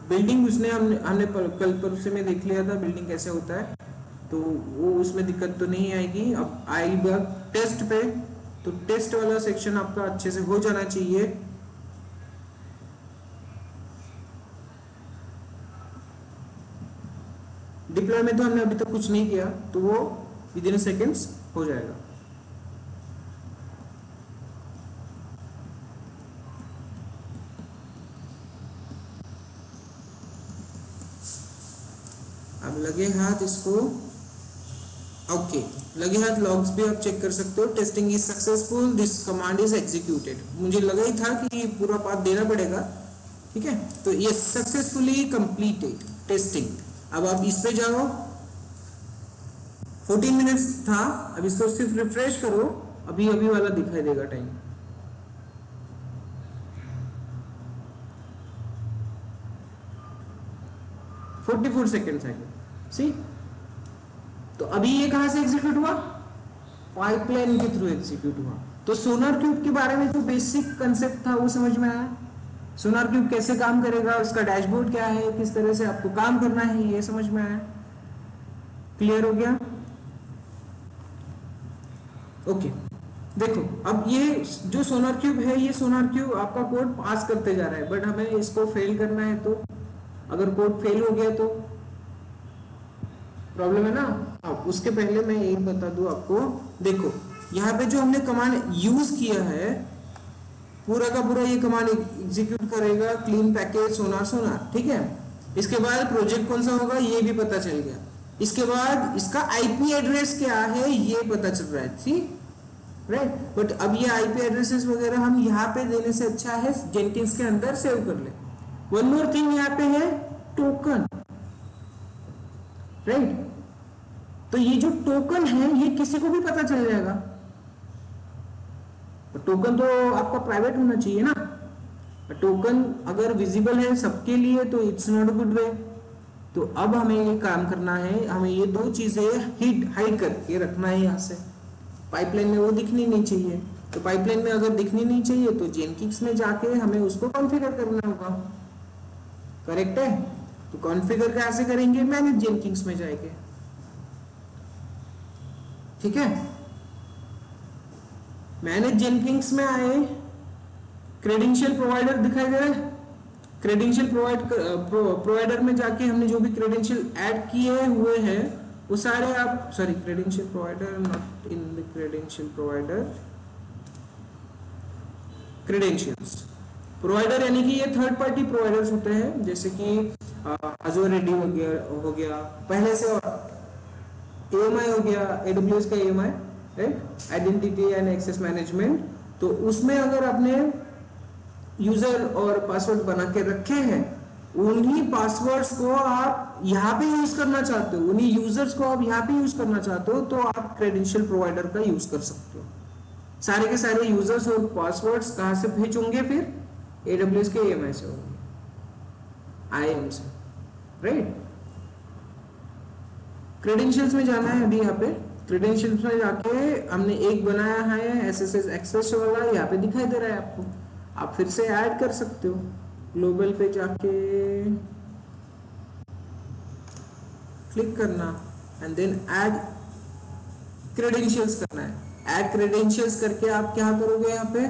बिल्डिंग उसने हमने कल परसों में देख लिया था बिल्डिंग कैसे होता है, तो वो उसमें दिक्कत तो नहीं आएगी। अब आएगा टेस्ट पे, तो टेस्ट वाला सेक्शन आपका अच्छे से हो जाना चाहिए। डिप्लॉय में तो हमने अभी तक कुछ नहीं किया, तो वो विदिन सेकेंड्स हो जाएगा। अब लगे हाथ इसको, ओके, लगे हाथ लॉग्स भी आप चेक कर सकते हो। Testing is successful, this command is executed. मुझे लगा ही था कि पूरा पाथ देना पड़ेगा, ठीक है, तो ये सक्सेसफुली कंप्लीटेड टेस्टिंग। अब आप इस पे जाओ, 14 मिनट्स था, अब इसको सिर्फ रिफ्रेश करो, अभी अभी वाला दिखाई देगा टाइम। फोर्टी सेकेंड्स आएगा, सी। तो अभी ये कहां से एग्जीक्यूट हुआ, पाइपलाइन के थ्रू एग्जीक्यूट हुआ। तो सोनार क्यूब के बारे में जो बेसिक कंसेप्ट था वो समझ में आया। सोनार क्यूब कैसे काम करेगा, उसका डैशबोर्ड क्या है, किस तरह से आपको काम करना है, ये समझ में आया। क्लियर हो गया, ओके। देखो अब ये जो सोनार क्यूब है, ये सोनार क्यूब आपका कोड पास करते जा रहा है, बट हमें इसको फेल करना है, तो अगर कोड फेल हो गया तो प्रॉब्लम है ना। अब उसके पहले मैं एक बता दूं आपको, देखो यहाँ पे जो हमने कमांड यूज किया है, पूरा का पूरा ये कमांड एग्जीक्यूट करेगा, क्लीन पैकेज सोनार सोनार, ठीक है। इसके बाद प्रोजेक्ट कौन सा होगा ये भी पता चल गया। इसके बाद इसका आईपी एड्रेस क्या है ये पता चल रहा है, ठीक, राइट। बट अब ये आईपी एड्रेसेस वगैरह हम यहाँ पे देने से अच्छा है जेनकिंस के अंदर सेव कर ले। वन मोर थिंग यहाँ पे है टोकन, राइट। तो ये जो टोकन है ये किसी को भी पता चल जाएगा, टोकन तो आपका प्राइवेट होना चाहिए ना। टोकन अगर विजिबल है सबके लिए तो it's not a good way. तो अब हमें ये काम करना है, हमें ये दो चीजें हाइड करके रखना है यहाँ से। पाइपलाइन में वो दिखनी नहीं चाहिए, तो पाइपलाइन में अगर दिखनी नहीं चाहिए तो जेनकिंस में जाके हमें उसको कॉन्फ़िगर करना होगा, करेक्ट है। तो कॉन्फ़िगर कैसे करेंगे, मैनेज जेनकिंस में जाएंगे, ठीक है। मैनेज जेनकिंस में आए, क्रेडेंशियल प्रोवाइडर दिखाई दे रहा है। क्रेडेंशियल प्रोवाइडर में जाके हमने जो भी क्रेडेंशियल ऐड किए हुए हैं वो सारे आप, sorry credential provider, not in the credential provider, credentials provider यानी कि ये थर्ड पार्टी प्रोवाइडर्स होते हैं, जैसे कि अज़ूर रेडी हो गया पहले से, AMI हो गया, AWS का AMI, right, identity and access management. तो उसमें अगर आपने यूजर और पासवर्ड बना के रखे हैं, उन्हीं पासवर्ड्स को आप यहाँ पे यूज करना चाहते हो, उन्हीं यूजर्स को आप यहाँ पे यूज करना चाहते हो, तो आप क्रेडेंशियल प्रोवाइडर का यूज कर सकते हो। सारे के सारे यूजर्स और पासवर्ड्स कहाँ से भेज होंगे, फिर AWS के AMI से होंगे, IAM से, राइट। क्रेडेंशियल्स में जाना है अभी, यहाँ पे क्रेडेंशियल्स में जाके हमने एक बनाया है SSH एक्सेस वाला, यहाँ पे दिखाई दे रहा है आपको। आप फिर से ऐड कर सकते हो, ग्लोबल पे जाके क्लिक करना एंड देन ऐड क्रेडेंशियल्स करना है। ऐड क्रेडेंशियल्स करके आप क्या करोगे, यहाँ पे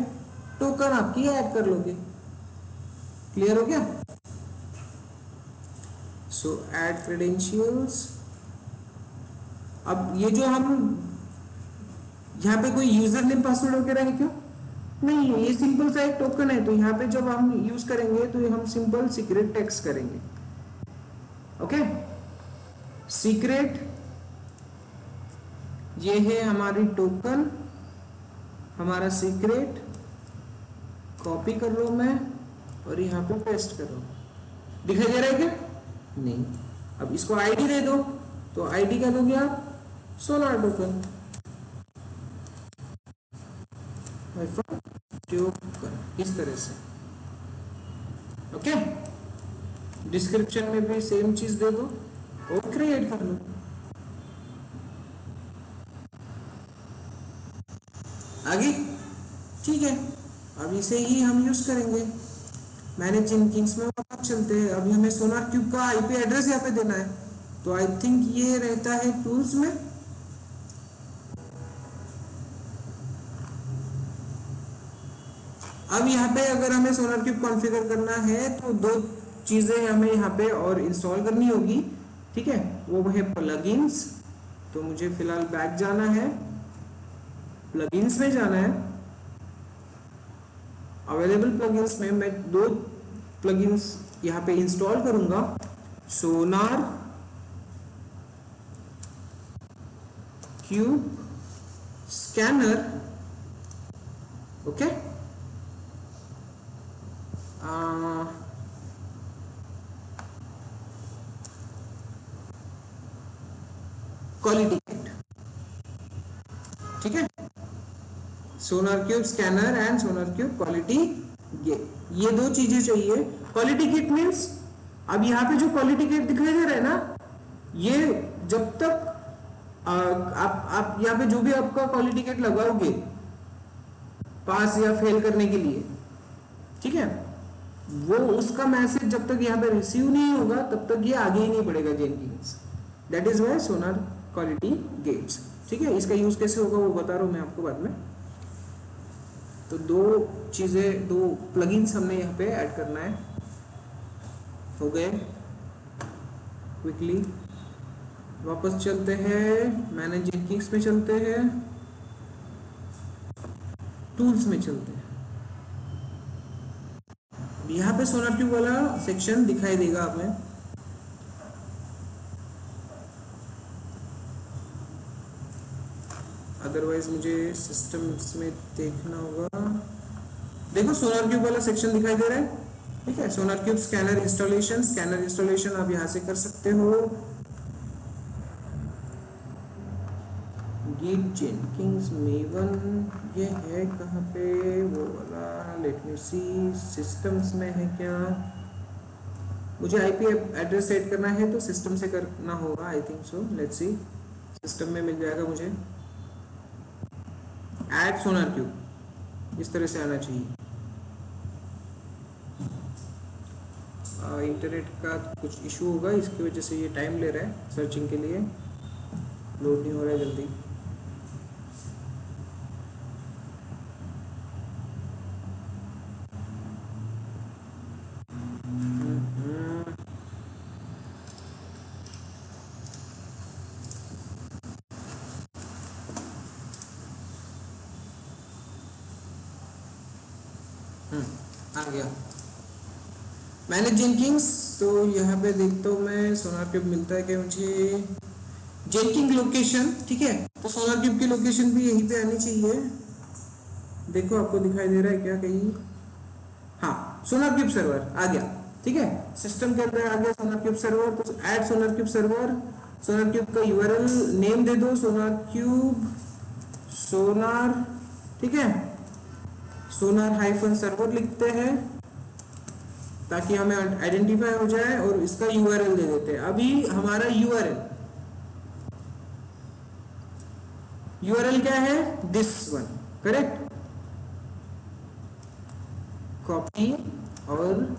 टोकन आपकी ऐड कर लोगे। क्लियर हो गया? सो ऐड क्रेडेंशियल्स। अब ये जो हम यहाँ पे कोई यूजर नेम पासवर्ड वगैरह है क्या? नहीं है, ये सिंपल सा एक टोकन है। तो यहाँ पे जब हम यूज करेंगे तो हम सिंपल सीक्रेट टेक्स्ट करेंगे। ओके, सीक्रेट, ये है हमारी टोकन, हमारा सीक्रेट। कॉपी कर लो मैं और यहाँ पे पेस्ट कर लो। दिखाई दे रहा है क्या? नहीं। अब इसको आईडी दे दो, तो आईडी क्या दोगे आप? सोनार टोकन। इस तरह से। ओके, डिस्क्रिप्शन में भी सेम चीज दे दो और क्रिएट कर लो। आगे ठीक है, अब इसे ही हम यूज करेंगे। मैनेज जेनकिंस में वापस चलते हैं। अभी हमें सोनार क्यूब का आईपी एड्रेस यहाँ पे देना है, तो आई थिंक ये रहता है टूल्स में। अब यहाँ पे अगर हमें सोनार क्यूब कॉन्फ़िगर करना है तो दो चीजें हमें यहाँ पे और इंस्टॉल करनी होगी। ठीक है, वो है प्लगइन्स। तो मुझे फिलहाल बैक जाना है, प्लगइन्स में जाना है। अवेलेबल प्लगइन्स में मैं दो प्लगइन्स यहाँ पे इंस्टॉल करूंगा, SonarQube scanner. Okay, quality gate. ठीक है, SonarQube scanner and SonarQube quality gate, ये दो चीजें चाहिए। क्वालिटी किट मींस, अब यहाँ पे जो क्वालिटी किट दिखाई दे रहा है ना, ये जब तक आप यहाँ पे जो भी आपका क्वालिटी किट लगाओगे पास या फेल करने के लिए, ठीक है, वो उसका मैसेज जब तक यहाँ पे रिसीव नहीं होगा तब तक ये आगे ही नहीं बढ़ेगा Jenkins. That is why Sonar quality gates. ठीक है, इसका यूज कैसे होगा वो बता रहा हूँ मैं आपको बाद में। तो दो चीजें, दो प्लगइन्स हमने यहाँ पे ऐड करना है। हो गए, क्विकली वापस चलते हैं, मैनेज जेनकिंस में चलते हैं, टूल्स में चलते हैं। यहाँ पे सोनार क्यूब वाला सेक्शन दिखाई देगा हमें। अदरवाइज मुझे सिस्टम्स में देखना होगा। देखो सोनार क्यूब वाला सेक्शन दिखाई दे रहा है। ठीक है, SonarQube scanner installation, scanner installation आप यहाँ से कर सकते हो। गिट जेनकिंस मेवन, ये है कहाँ पे वो वाला? लेट मी सी, सिस्टम्स में है क्या? मुझे आईपी एड्रेस सेट करना है तो सिस्टम से करना होगा, I think so. Let's see, system में मिल जाएगा मुझे। ऐड सोनार क्यूब इस तरह से आना चाहिए। इंटरनेट का कुछ इशू होगा, इसकी वजह से ये टाइम ले रहा है सर्चिंग के लिए, लोड नहीं हो रहा है जल्दी। आ गया मैनेज जेनकिंस। तो यहाँ पे देखता हूँ मैं सोनार क्यूब मिलता है क्या मुझे, जेनकिंग लोकेशन। ठीक है, तो सोनार क्यूब की लोकेशन भी यहीं पे आनी चाहिए। देखो आपको दिखाई दे रहा है क्या कहीं? हाँ, सोनार क्यूब सर्वर आ गया। ठीक है, सिस्टम के अंदर आ गया सोनार क्यूब सर्वर। तो ऐड सोनार क्यूब सर्वर, सोनार क्यूब का यूआरएल नेम दे दो, सोनार क्यूब सोनार। ठीक है, सोनार हाइफन सर्वर लिखते हैं ताकि हमें आइडेंटिफाई हो जाए, और इसका यूआरएल दे देते हैं। अभी हमारा यूआरएल क्या है? This one, correct. कॉपी और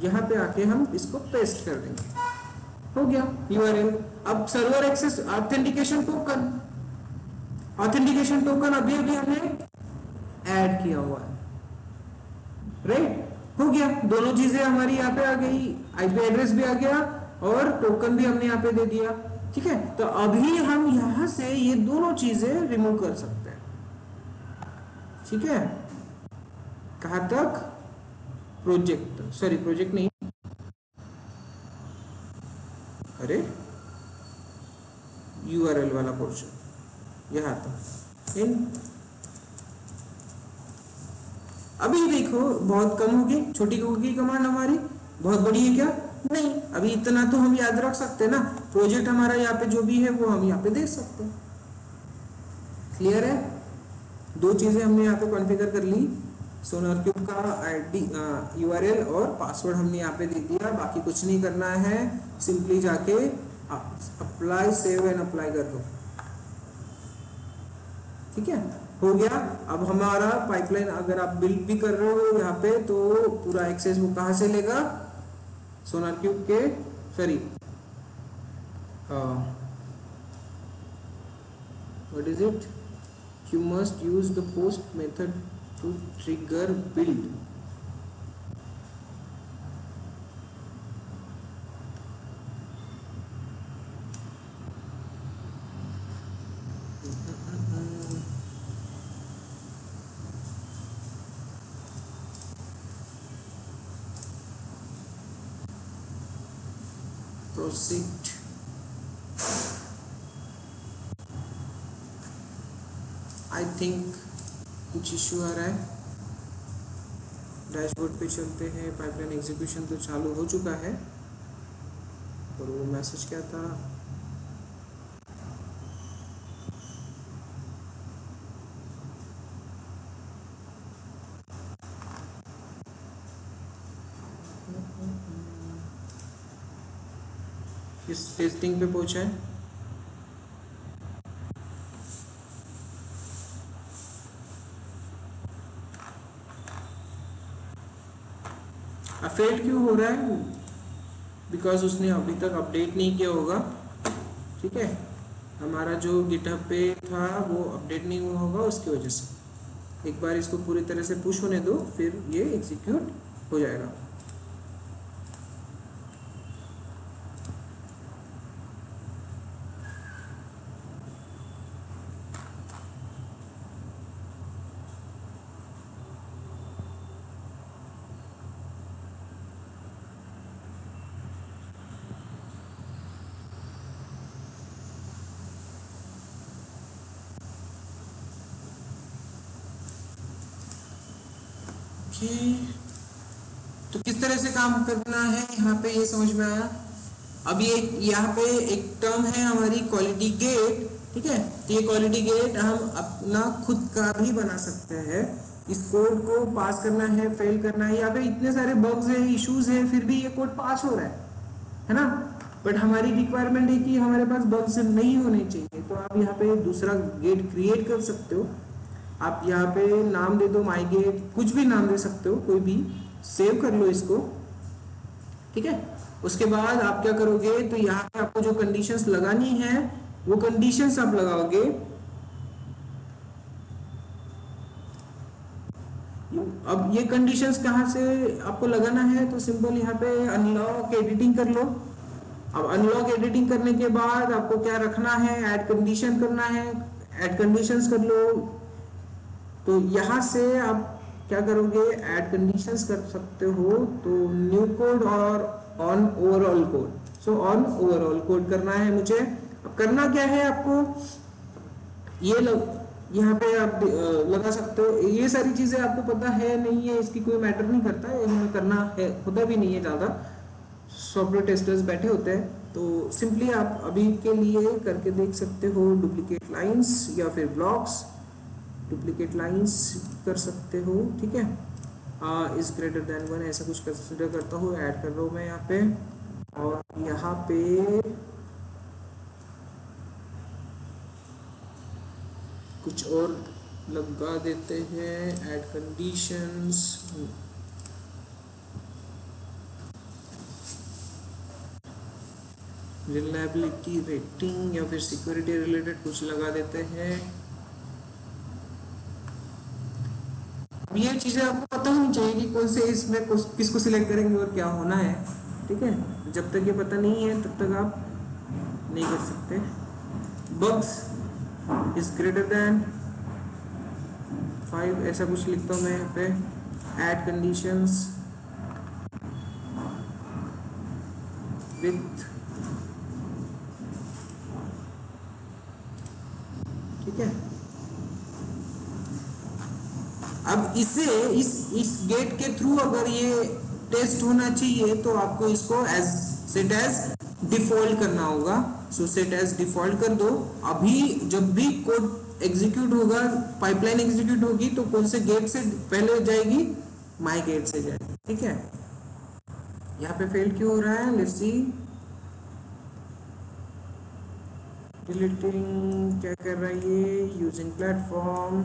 यहाँ पे आके हम इसको पेस्ट कर देंगे, हो गया यूआरएल। अब server access authentication token, authentication token अभी अभी हमने ऐड किया हुआ है, राइट, हो गया, दोनों चीजें हमारी यहाँ पे आ गई, आईपी एड्रेस भी आ गया और टोकन भी हमने यहाँ पे दे दिया, ठीक है। तो अभी हम यहाँ से ये दोनों चीजें रिमूव कर सकते हैं, ठीक है। कहाँ तक? प्रोजेक्ट, सॉरी प्रोजेक्ट नहीं, अरे यूआरएल वाला पोर्शन यहाँ तक इन। अभी देखो बहुत कम होगी, छोटी होगी कमांड हमारी, बहुत बड़ी है क्या? नहीं, अभी इतना तो हम याद रख सकते हैं ना, प्रोजेक्ट हमारा यहाँ पे जो भी है वो हम यहाँ पे देख सकते हैं। क्लियर है? दो चीजें हमने यहाँ पे कॉन्फ़िगर कर ली, सोनार क्यूब का आईडी यूआरएल और पासवर्ड हमने यहाँ पे दे दिया, बाकी कुछ नहीं करना है, सिंपली जाके अप्लाई, सेव एंड अप्लाई कर दो, ठीक है, हो गया। अब हमारा पाइपलाइन अगर आप बिल्ड भी कर रहे हो यहाँ पे तो पूरा एक्सेस वो कहाँ से लेगा? सोनार क्यूब के, sorry what is it, you must use the post method to trigger build. Proceed. I think कुछ इश्यू आ रहा है, डैशबोर्ड पे चलते हैं। पाइपलाइन एग्जीक्यूशन तो चालू हो चुका है, और वो मैसेज क्या था? किस टेस्टिंग पे पहुंचा है? फेल क्यों हो रहा है? बिकॉज उसने अभी तक अपडेट नहीं किया होगा, ठीक है, हमारा जो गिटहब पे था वो अपडेट नहीं हुआ होगा, उसकी वजह से। एक बार इसको पूरी तरह से पुश होने दो, फिर ये एग्जीक्यूट हो जाएगा। तो किस तरह से काम करना है यहाँ पे ये समझ में आया। अब ये यहाँ पे एक टर्म है हमारी क्वालिटी गेट, ठीक है, तो ये क्वालिटी गेट हम अपना खुद का भी बना सकते हैं। इस कोड को पास करना है, फेल करना है, यहाँ पे इतने सारे बग्स है, इश्यूज है, फिर भी ये कोड पास हो रहा है ना। बट हमारी रिक्वायरमेंट है कि हमारे पास बग्स नहीं होने चाहिए, तो आप यहाँ पे दूसरा गेट क्रिएट कर सकते हो। आप यहाँ पे नाम दे दो माई गेट, कुछ भी नाम दे सकते हो, कोई भी, सेव कर लो इसको, ठीक है। उसके बाद आप क्या करोगे, तो यहाँ पे आपको जो कंडीशंस लगानी है वो कंडीशंस आप लगाओगे। अब ये कंडीशंस कहाँ से आपको लगाना है, तो सिंपल यहाँ पे अनलॉक एडिटिंग कर लो। अब अनलॉक एडिटिंग करने के बाद आपको क्या रखना है, ऐड कंडीशन करना है, ऐड कंडीशंस कर लो। तो यहाँ से आप क्या करोगे, ऐड कंडीशंस कर सकते हो, तो न्यू कोड और on overall code. So on overall code करना है मुझे। अब करना क्या है आपको, ये यहाँ पे आप लगा सकते हो। ये सारी चीजें आपको पता है नहीं है, इसकी कोई मैटर नहीं करता है, हमें करना है, होता भी नहीं है ज़्यादा, सॉफ्टवेयर टेस्टर्स बैठे होते हैं। तो सिंपली आप अभी के लिए करके देख सकते हो, डुप्लीकेट लाइंस या फिर ब्लॉक्स, डुप्लीकेट लाइंस कर सकते हो, ठीक है। इज ग्रेटर देन 1 ऐसा कुछ कंसिडर करता हूँ, ऐड कर रहा हूँ मैं यहाँ पे, और यहाँ पे कुछ और लगा देते हैं, ऐड कंडीशंस, रिलायबिलिटी रेटिंग या फिर सिक्योरिटी रिलेटेड कुछ लगा देते हैं। अब ये चीज़ें आपको पता होनी चाहिए कि कौन से इसमें किसको सिलेक्ट करेंगे और क्या होना है, ठीक है। जब तक ये पता नहीं है तब तक आप नहीं कर सकते। बग्स इज ग्रेटर देन 5, ऐसा कुछ लिखता हूँ मैं यहाँ पे। ऐड कंडीशंस विथ, ठीक है। अब इसे इस गेट के थ्रू अगर ये टेस्ट होना चाहिए तो आपको इसको एज सेट एज डिफॉल्ट करना होगा। सो सेट एज डिफॉल्ट कर दो। अभी जब भी कोड एग्जीक्यूट होगा, पाइपलाइन एग्जीक्यूट होगी तो कौन से गेट से पहले जाएगी, माई गेट से जाएगी, ठीक है। यहाँ पे फेल क्यों हो रहा है, लेट्स सी। डिलीटिंग क्या कर रहा है ये, यूजिंग प्लेटफॉर्म,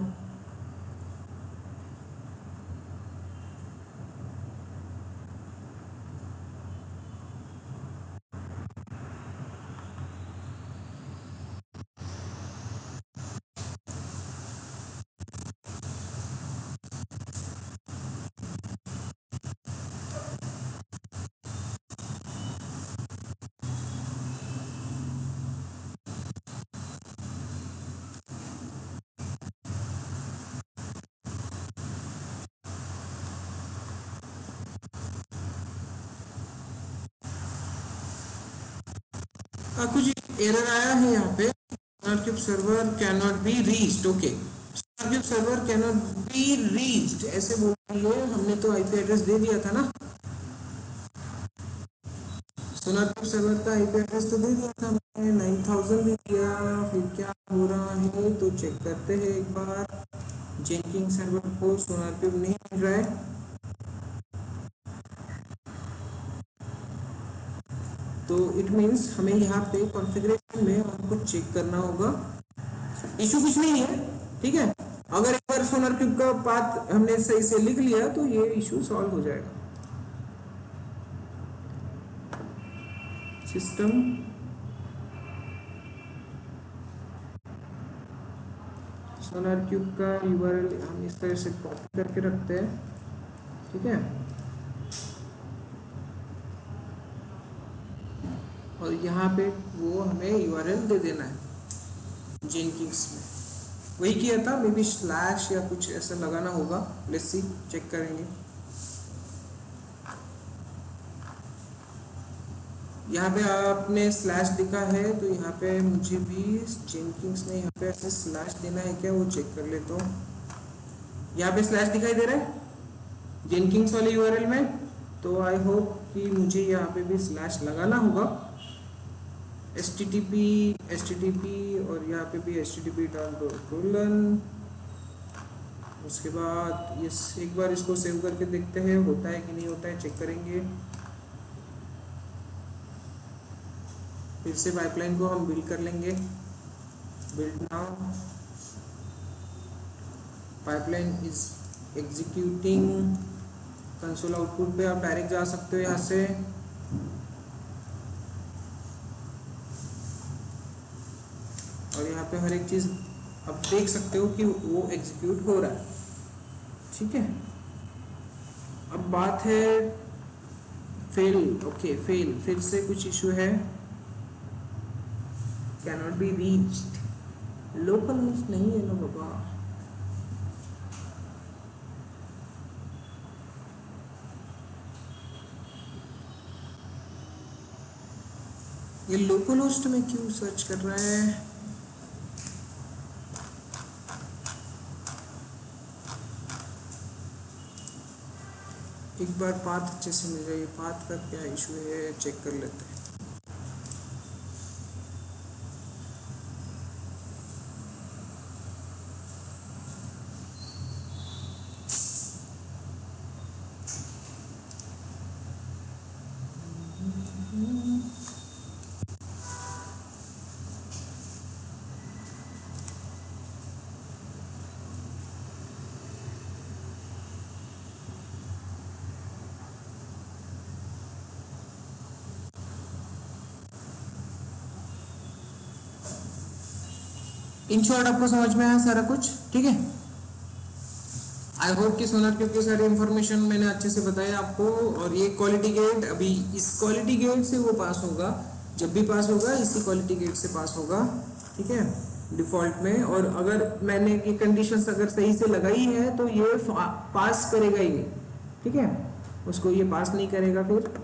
कुछ एरर आया है यहाँ पे। SonarQube server can not be reached, okay. SonarQube server can not be reached ऐसे बोल रही है। हमने तो आईपी एड्रेस दे दिया था ना, SonarQube सर्वर का आईपी एड्रेस तो दे दिया था मैंने, 9000 भी दिया। फिर क्या हो रहा है तो चेक करते हैं एक बार। जेनकिंग सर्वर को SonarQube नहीं मिल रहा है, तो इट मीन्स हमें यहाँ पे कॉन्फ़िगरेशन में हमको चेक करना होगा। इशू कुछ नहीं है, ठीक है। अगर एक बार SonarQube का पाथ हमने सही से लिख लिया तो ये इशू सॉल्व हो जाएगा। सिस्टम SonarQube का URL हम इस तरह से कॉपी करके रखते हैं, ठीक है। और यहाँ पे वो हमें URL दे देना है जेनकिंग्स में। वही किया था, मे बी स्लैश या कुछ ऐसा लगाना होगा। लेट्स सी, चेक करेंगे। यहाँ पे आपने स्लैश दिखा है तो यहाँ पे मुझे भी जेनकिंग्स में यहाँ पे ऐसे स्लैश देना है क्या, वो चेक कर लेता हूँ। यहाँ पे स्लैश दिखाई दे रहा है जेनकिंग्स वाले यूआरएल में, तो आई होप कि मुझे यहाँ पे भी स्लैश लगाना होगा। http और यहाँ पे भी http://. उसके बाद ये एक बार इसको सेव करके देखते हैं होता है कि नहीं होता है, चेक करेंगे। फिर से पाइपलाइन को हम बिल्ड कर लेंगे। Build now, pipeline is executing. Console output पे आप डायरेक्ट जा सकते हो यहाँ से। और यहाँ पे हर एक चीज़ आप देख सकते हो कि वो एग्जीक्यूट हो रहा है, ठीक है। अब बात है फेल, ओके फेल, फिर से कुछ इशू है। Cannot be reached, local host नहीं है ना बाबा। ये लोकल होस्ट में क्यों सर्च कर रहा है। एक बार पाथ अच्छे से मिल जाए, पाथ का क्या इशू है चेक कर लेते हैं। इन शॉर्ट आपको समझ में आया सारा कुछ, ठीक है। आई होप कि सोनार क्यूब की सारी इन्फॉर्मेशन मैंने अच्छे से बताया आपको। और ये क्वालिटी गेट, अभी इस क्वालिटी गेट से वो पास होगा, जब भी पास होगा इसी क्वालिटी गेट से पास होगा, ठीक है, डिफॉल्ट में। और अगर मैंने ये कंडीशंस अगर सही से लगाई है तो ये पास करेगा ही नहीं, ठीक है, उसको ये पास नहीं करेगा फिर।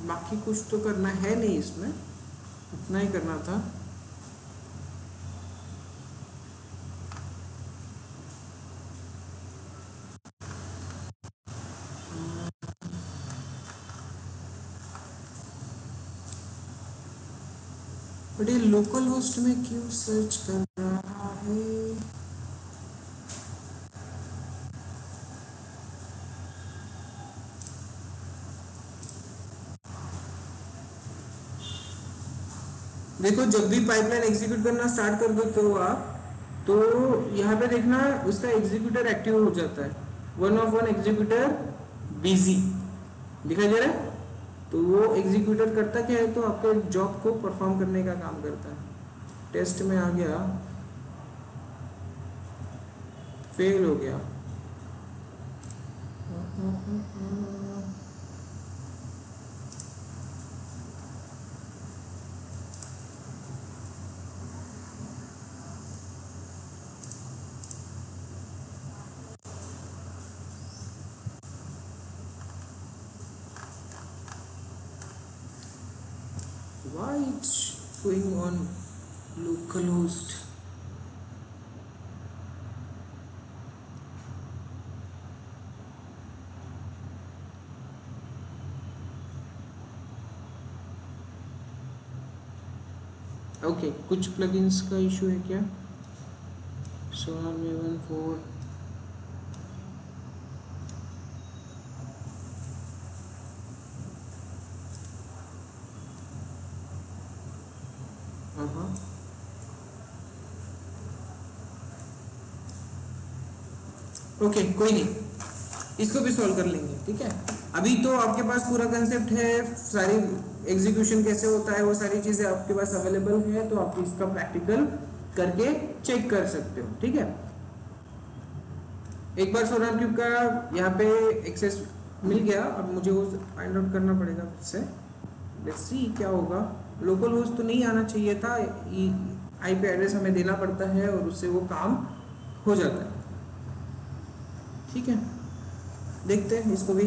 बाकी कुछ तो करना है नहीं इसमें, इतना ही करना था। बट ये लोकल होस्ट में क्यों सर्च कर रहा है? देखो जब भी पाइपलाइन एग्जीक्यूट करना स्टार्ट कर देते हो आप, तो यहाँ पे देखना उसका एग्जीक्यूटर एक्टिव हो जाता है, one of one executor busy दिखाई दे रहा है। तो वो एग्जीक्यूटर करता क्या है, तो आपके जॉब को परफॉर्म करने का काम करता है। टेस्ट में आ गया, फेल हो गया। Why it's going on localhost? Okay कुछ प्लगइन्स का इशू है क्या? सोनार मेवन 4 ओके कोई नहीं, इसको भी सॉल्व कर लेंगे, ठीक है। अभी तो आपके पास पूरा कंसेप्ट है, सारी एग्जीक्यूशन कैसे होता है वो सारी चीजें आपके पास अवेलेबल है, तो आप इसका प्रैक्टिकल करके चेक कर सकते हो, ठीक है। एक बार सोनार क्यूब का यहाँ पे एक्सेस मिल गया, अब मुझे वो फाइंड आउट करना पड़ेगा फिर से। लेट्स सी क्या होगा। लोकल होस्ट तो नहीं आना चाहिए था, आईपी एड्रेस हमें देना पड़ता है और उससे वो काम हो जाता है, ठीक है। देखते हैं इसको भी।